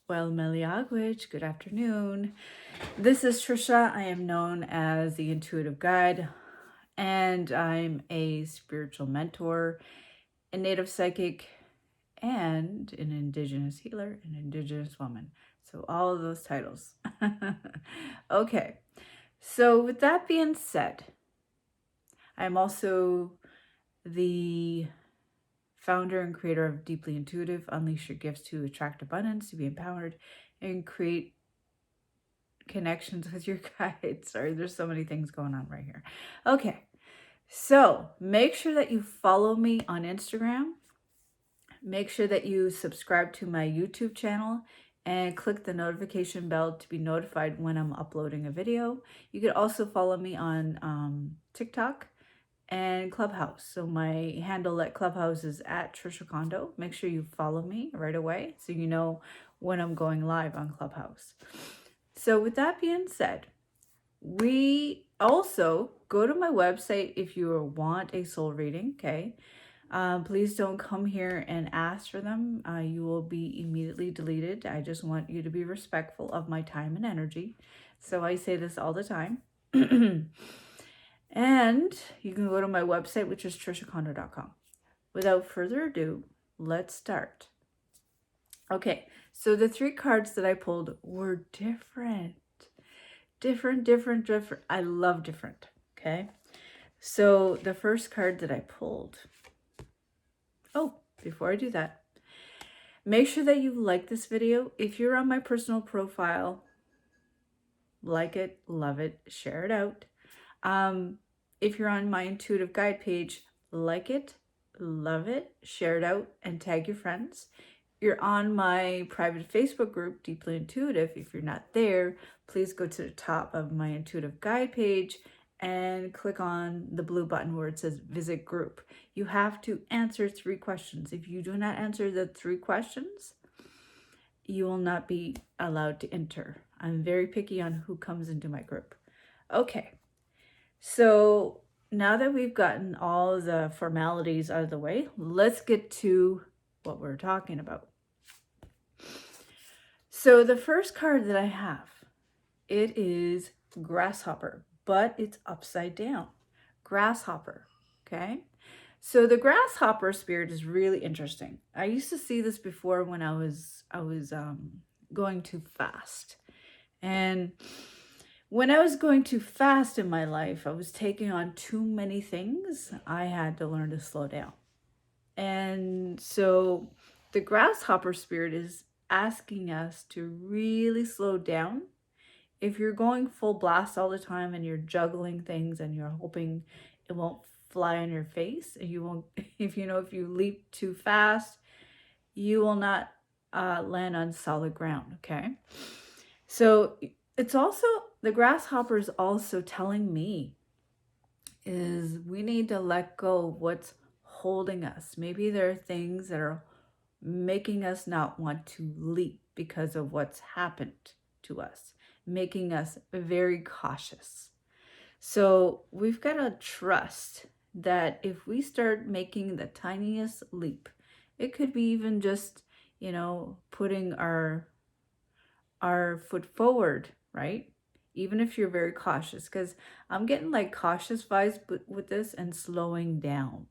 Well, Meliagwich, good afternoon. This is Trisha. I am known as the Intuitive Guide, and I'm a spiritual mentor, a native psychic, and an Indigenous healer, an Indigenous woman. So, all of those titles. Okay, so with that being said, I'm also the founder and creator of Deeply Intuitive, Unleash Your Gifts to Attract Abundance, to be empowered, and create connections with your guides. Sorry, there's so many things going on right here. Okay, so make sure that you follow me on Instagram. Make sure that you subscribe to my YouTube channel and click the notification bell to be notified when I'm uploading a video. You can also follow me on TikTok and Clubhouse. So my handle at Clubhouse is at trishacondo. Make sure you follow me right away so you know when I'm going live on Clubhouse. So with that being said, we also go to my website if you want a soul reading, okay? Please don't come here and ask for them. You will be immediately deleted. I just want you to be respectful of my time and energy. So I say this all the time. And you can go to my website, which is trishacondo.com. Without further ado, let's start. Okay, so the 3 cards that I pulled were different. Different. I love different, okay? So the first card that I pulled. Oh, before I do that, make sure that you like this video. If you're on my personal profile, like it, love it, share it out. If you're on my intuitive guide page, like it, love it, share it out, and tag your friends. You're on my private Facebook group, Deeply Intuitive. If you're not there, please go to the top of my intuitive guide page and click on the blue button where it says visit group. You have to answer 3 questions. If you do not answer the 3 questions, you will not be allowed to enter. I'm very picky on who comes into my group. Okay, so now that we've gotten all the formalities out of the way, let's get to what we're talking about. So the first card that I have, it is grasshopper, but it's upside down. Grasshopper, okay? So the grasshopper spirit is really interesting. I used to see this before when I was going too fast. And when I was going too fast in my life, I was taking on too many things. I had to learn to slow down. And so the grasshopper spirit is asking us to really slow down. If you're going full blast all the time and you're juggling things and you're hoping it won't fly on your face, and you won't, if you leap too fast, you will not land on solid ground, okay? So it's also, the grasshopper is also telling me is we need to let go of what's holding us. Maybe there are things that are making us not want to leap because of what's happened to us, making us very cautious. So we've got to trust that if we start making the tiniest leap, it could be even just, putting our foot forward, right? Even if you're very cautious, because I'm getting like cautious vibes with this, and slowing down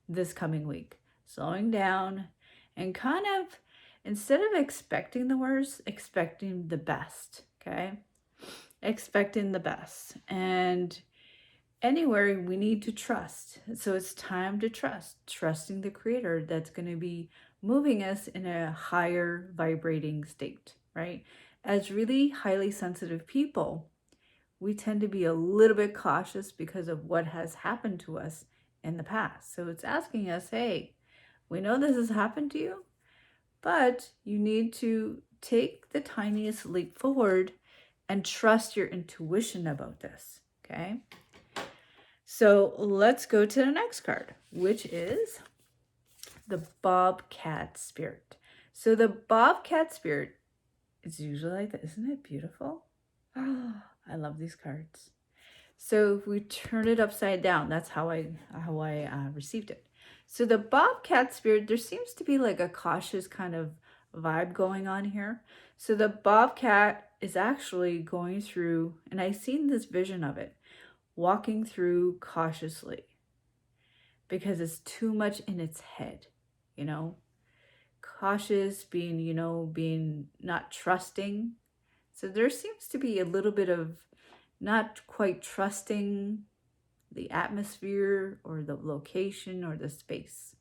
this coming week. Slowing down and kind of, instead of expecting the worst, expecting the best, okay? Expecting the best. And anywhere we need to trust. So it's time to trusting the creator that's going to be moving us in a higher vibrating state, right? As really highly sensitive people, we tend to be a little bit cautious because of what has happened to us in the past. So it's asking us, hey, we know this has happened to you, but you need to take the tiniest leap forward and trust your intuition about this, okay? So let's go to the next card, which is the bobcat spirit. So the bobcat spirit is usually like that. Isn't it beautiful? Oh, I love these cards. So if we turn it upside down, that's how I received it. So the bobcat spirit, there seems to be like a cautious kind of vibe going on here. So the bobcat is actually going through, and I've seen this vision of it, walking through cautiously because it's too much in its head, you know, cautious, being, being not trusting. So there seems to be a little bit of not quite trusting the atmosphere or the location or the space.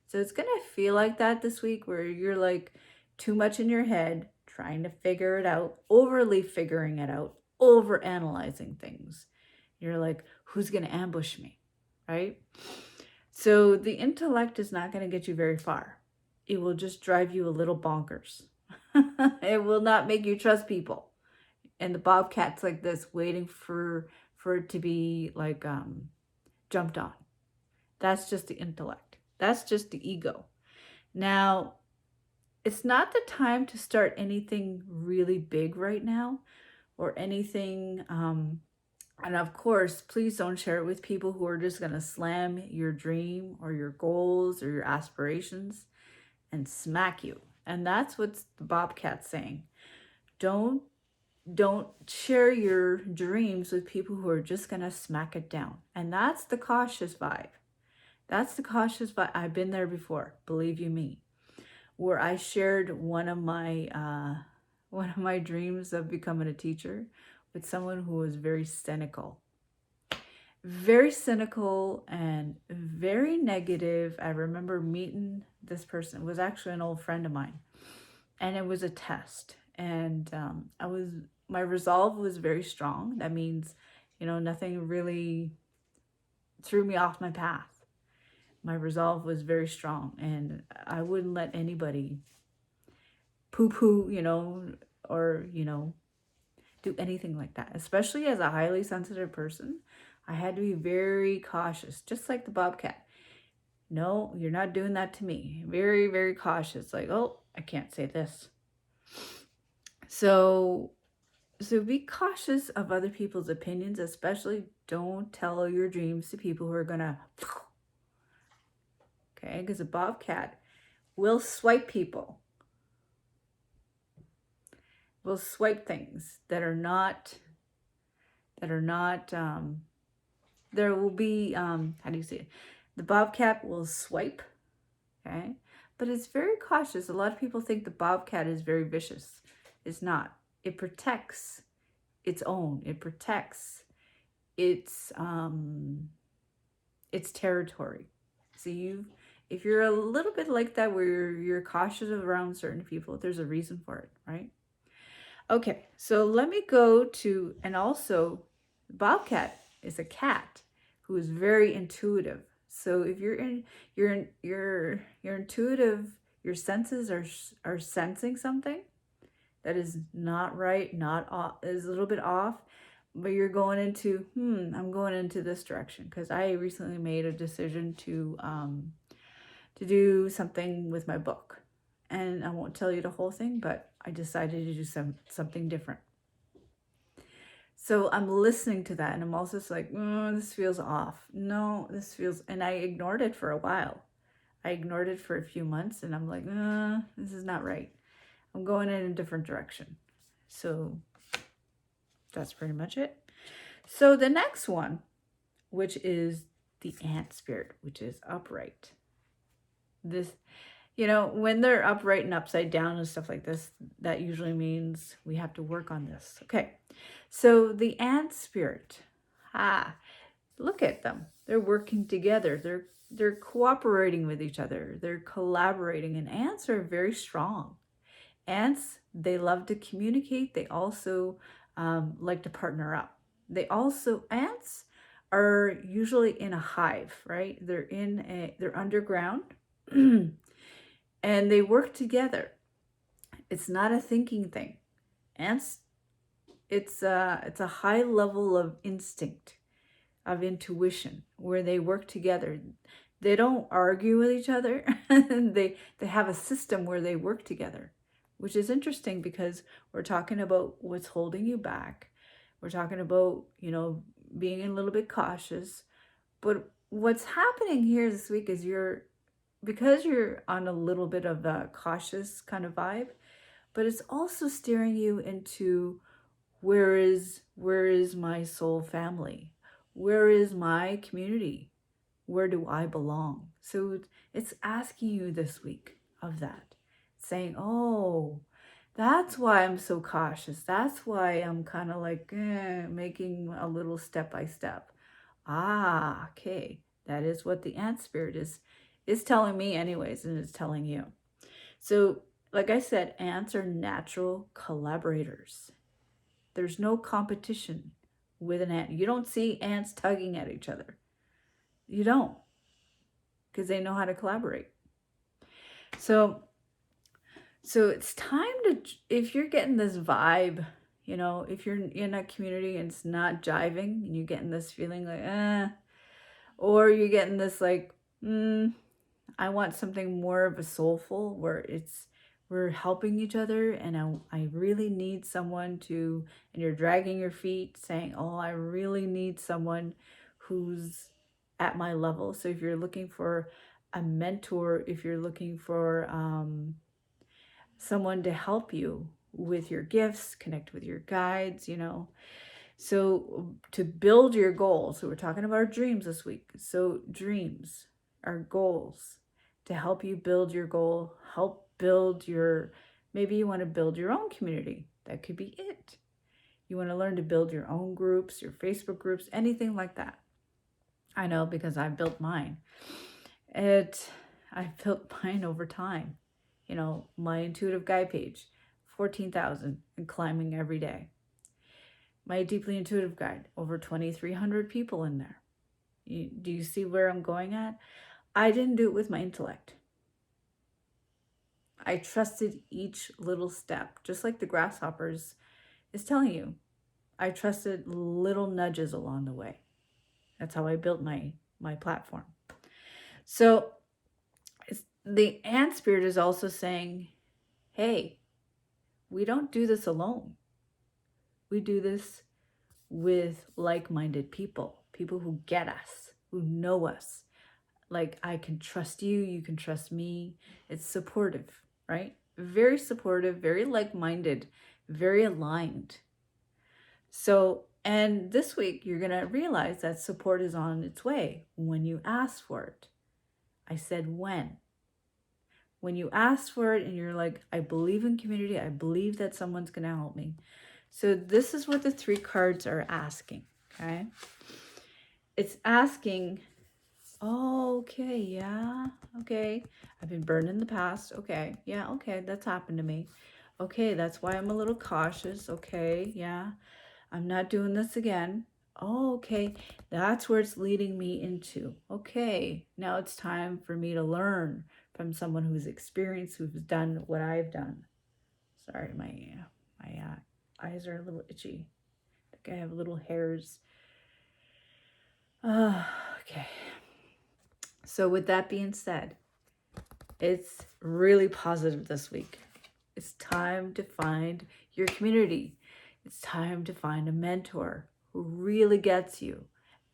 So it's going to feel like that this week, where you're like too much in your head, trying to figure it out, overly figuring it out, over analyzing things. You're like, who's going to ambush me? Right? So the intellect is not going to get you very far. It will just drive you a little bonkers. It will not make you trust people. And the bobcat's like this, waiting for it to be like jumped on. That's just the intellect. That's just the ego. Now, it's not the time to start anything really big right now, or anything. And of course, please don't share it with people who are just going to slam your dream or your goals or your aspirations and smack you. And that's what the bobcat's saying. Don't share your dreams with people who are just going to smack it down. And that's the cautious vibe. That's the cautious vibe. I've been there before, believe you me, where I shared one of my dreams of becoming a teacher with someone who was very cynical and very negative. I remember meeting this person. It was actually an old friend of mine, and it was a test. And my resolve was very strong. That means, nothing really threw me off my path. My resolve was very strong, and I wouldn't let anybody poo-poo, or, do anything like that. Especially as a highly sensitive person, I had to be very cautious, just like the bobcat. No, you're not doing that to me. Very, very cautious. Like, oh, I can't say this. So be cautious of other people's opinions, especially don't tell your dreams to people who are gonna, okay? Because a bobcat will swipe people, will swipe things that are not, there will be, how do you say it? The bobcat will swipe, okay? But it's very cautious. A lot of people think the bobcat is very vicious. It's not. It protects its own. It protects its territory. So if you're a little bit like that, where you're cautious around certain people, there's a reason for it, right? Okay, so let me go to, and also bobcat is a cat who is very intuitive. So if you're intuitive, your senses are sensing something that is not right, not off, is a little bit off, but you're going into, I'm going into this direction, because I recently made a decision to do something with my book. And I won't tell you the whole thing, but I decided to do something different. So I'm listening to that, and I'm also just like, this feels off. No, this feels, and I ignored it for a while. I ignored it for a few months, and I'm like, this is not right. I'm going in a different direction. So that's pretty much it. So the next one, which is the ant spirit, which is upright. This, when they're upright and upside down and stuff like this, that usually means we have to work on this. Okay. So the ant spirit, look at them. They're working together. They're cooperating with each other. They're collaborating, and ants are very strong. Ants, they love to communicate. They also like to partner up. Ants are usually in a hive, right? They're underground and they work together. It's not a thinking thing. Ants, it's a high level of instinct, of intuition, where they work together. They don't argue with each other. They have a system where they work together, which is interesting, because we're talking about what's holding you back. We're talking about, being a little bit cautious. But what's happening here this week is you're because you're on a little bit of a cautious kind of vibe, but it's also steering you into where is my soul family? Where is my community? Where do I belong? So it's asking you this week of that, saying, oh, that's why I'm so cautious. That's why I'm kind of like making a little step by step. Ah, okay. That is what the ant spirit is telling me anyways, and it's telling you. So, like I said, ants are natural collaborators. There's no competition with an ant. You don't see ants tugging at each other. You don't, because they know how to collaborate. So it's time to, if you're getting this vibe, if you're in a community and it's not jiving and you're getting this feeling like, or you're getting this like, I want something more of a soulful where we're helping each other, and I really need someone to, and you're dragging your feet saying, oh, I really need someone who's at my level. So if you're looking for a mentor, if you're looking for someone to help you with your gifts, connect with your guides, so to build your goals, so we're talking about our dreams this week. So dreams are goals to help you build your goal, help build maybe you want to build your own community. That could be it. You want to learn to build your own groups, your Facebook groups, anything like that. I know because I built mine. I built mine over time. My intuitive guide page, 14,000 and climbing every day. My deeply intuitive guide, over 2,300 people in there. Do you see where I'm going at? I didn't do it with my intellect. I trusted each little step, just like the grasshoppers is telling you. I trusted little nudges along the way. That's how I built my platform. So the ant spirit is also saying, hey, we don't do this alone. We do this with like-minded people who get us, who know us. Like, I can trust you, you can trust me. It's supportive, right? Very supportive, very like-minded, very aligned. So, and this week, you're going to realize that support is on its way when you ask for it. I said when. When you ask for it and you're like, I believe in community, I believe that someone's going to help me. So this is what the 3 cards are asking, okay? It's asking, oh, okay, yeah, okay. I've been burned in the past. Okay, yeah, okay, that's happened to me. Okay, that's why I'm a little cautious. Okay, yeah, I'm not doing this again. Oh, okay, that's where it's leading me into. Okay, now it's time for me to learn from someone who's experienced, who's done what I've done. Sorry, my eyes are a little itchy. I think I have little hairs. Okay. So with that being said, it's really positive this week. It's time to find your community. It's time to find a mentor who really gets you.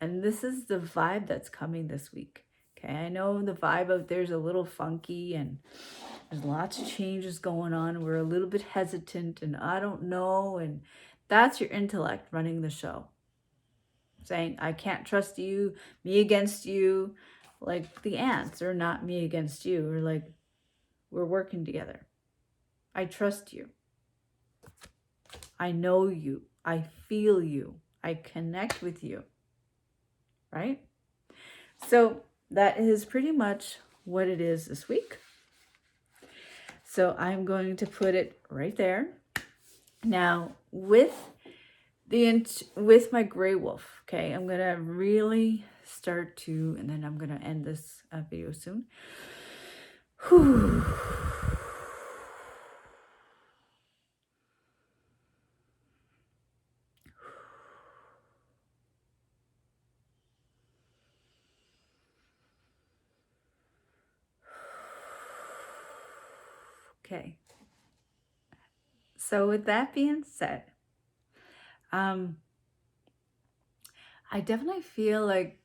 And this is the vibe that's coming this week. Okay, I know the vibe out there's a little funky and there's lots of changes going on. We're a little bit hesitant and I don't know. And that's your intellect running the show. Saying, I can't trust you, me against you. Like the ants are not me against you. We're like, we're working together. I trust you. I know you. I feel you. I connect with you. Right? So that is pretty much what it is this week. So I'm going to put it right there. Now with my gray wolf, okay, I'm gonna really start to, and then I'm gonna end this video soon. Whew. Okay. So with that being said, I definitely feel like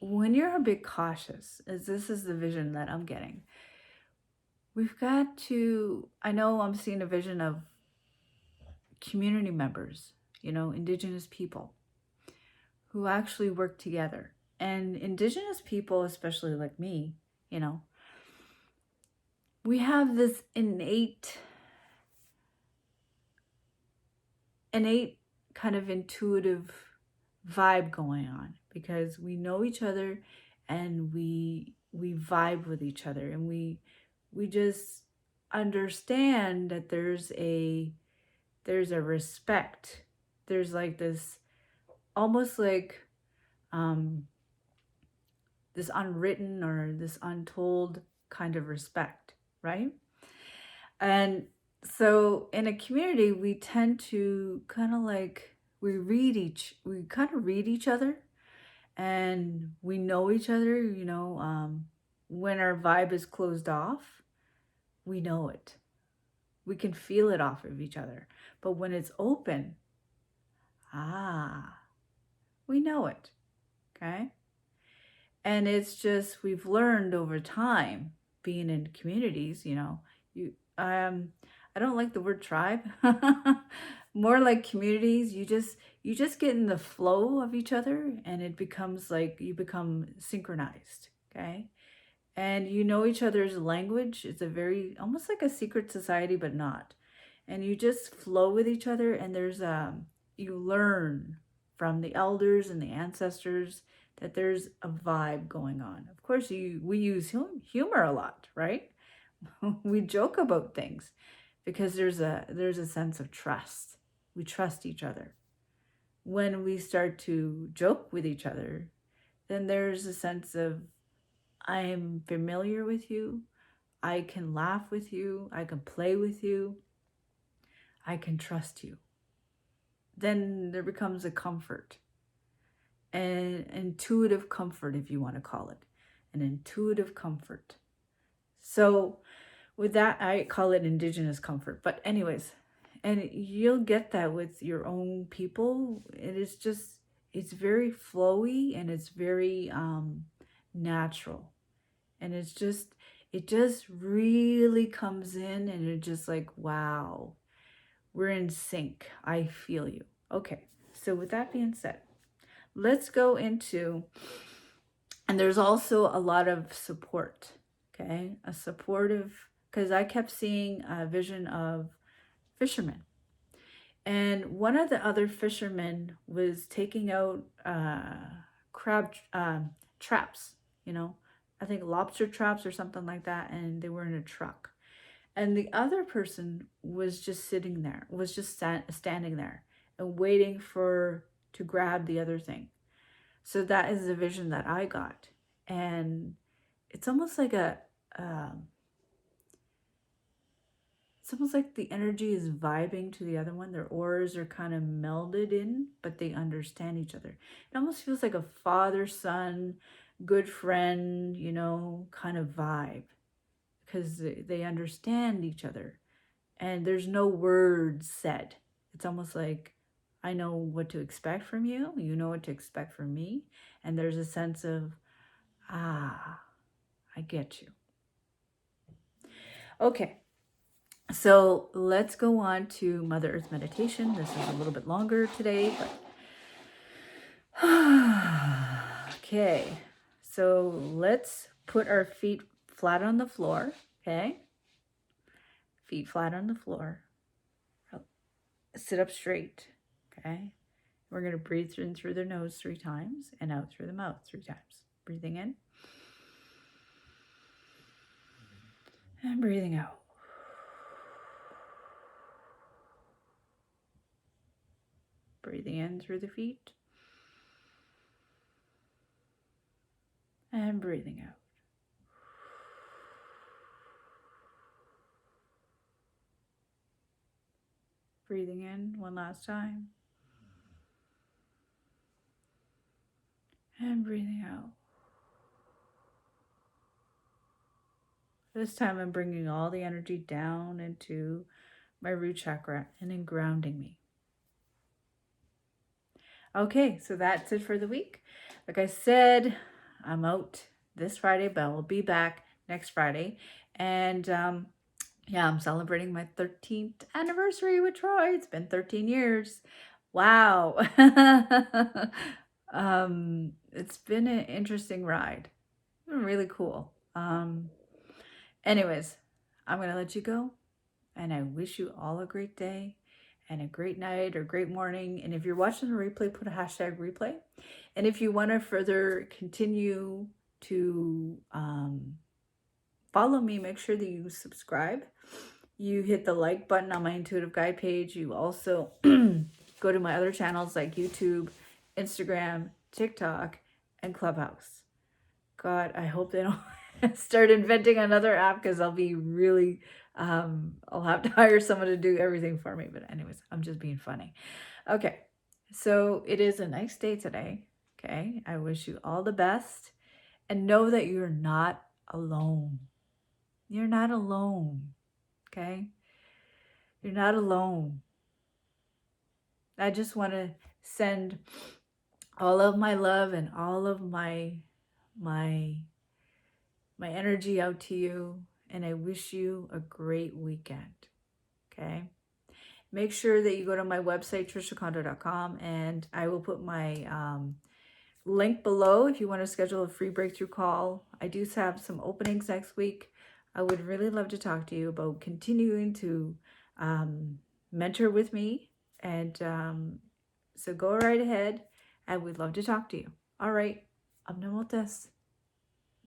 when you're a bit cautious, as this is the vision that I'm getting, we've got to, I know I'm seeing a vision of community members, Indigenous people who actually work together. And Indigenous people, especially like me, we have this innate kind of intuitive vibe going on because we know each other and we vibe with each other, and we just understand that there's a respect. There's like this almost like this unwritten or this untold kind of respect, right? And so in a community, we tend to kind of like we kind of read each other, and we know each other. When our vibe is closed off, we know it. We can feel it off of each other. But when it's open, we know it. Okay. And it's just, we've learned over time being in communities, I don't like the word tribe. More like communities. You just get in the flow of each other, and it becomes like you become synchronized. Okay. And you know each other's language. It's a very, almost like a secret society, but not. And you just flow with each other, and you learn from the elders and the ancestors that there's a vibe going on. Of course, we use humor a lot, right? We joke about things because there's a sense of trust. We trust each other. When we start to joke with each other, then there's a sense of, I'm familiar with you. I can laugh with you. I can play with you. I can trust you. Then there becomes a comfort, an intuitive comfort, if you want to call it, an intuitive comfort. So with that, I call it Indigenous comfort. But anyways, and you'll get that with your own people. It's very flowy, and it's very natural. And it just really comes in, and it's just like, wow, we're in sync. I feel you. Okay. So with that being said, let's go into, and there's also a lot of support. Okay. A supportive, because I kept seeing a vision of fishermen. And one of the other fishermen was taking out crab traps, I think lobster traps or something like that, and they were in a truck. And the other person was just sitting there, was just standing there and waiting to grab the other thing. So that is the vision that I got. And it's almost like it's almost like the energy is vibing to the other one. Their auras are kind of melded in, but they understand each other. It almost feels like a father-son, good friend, kind of vibe, because they understand each other, and there's no words said. It's almost like, I know what to expect from you, you know what to expect from me, and there's a sense of, I get you. Okay, so let's go on to Mother Earth meditation. This is a little bit longer today, but okay. So let's put our feet flat on the floor, okay? Feet flat on the floor. Sit up straight, okay? We're going to breathe in through the nose 3 times and out through the mouth 3 times. Breathing in and breathing out. Breathing in through the feet and breathing out. Breathing in one last time and breathing out. This time I'm bringing all the energy down into my root chakra and then grounding me. Okay, so that's it for the week. Like I said, I'm out this Friday, but I'll be back next Friday. And yeah, I'm celebrating my 13th anniversary with Troy. It's been 13 years. Wow. It's been an interesting ride. Really cool. Anyways, I'm going to let you go. And I wish you all a great day and a great night or great morning. And if you're watching the replay, put a hashtag replay. And if you want to further continue to follow me, make sure that you subscribe. You hit the like button on my intuitive guide page. You also go to my other channels like YouTube, Instagram, TikTok, and Clubhouse. God, I hope they don't start inventing another app, because I'll be really, I'll have to hire someone to do everything for me. But anyways, I'm just being funny. Okay, so it is a nice day today. Okay, I wish you all the best, and know that you're not alone. You're not alone. Okay, you're not alone. I just want to send all of my love and all of my energy out to you, and I wish you a great weekend. Okay, make sure that you go to my website trishacondo.com, and I will put my link below if you want to schedule a free breakthrough call. I do have some openings next week. I would really love to talk to you about continuing to mentor with me, and so go right ahead. I would love to talk to you. All right, Abnamotas.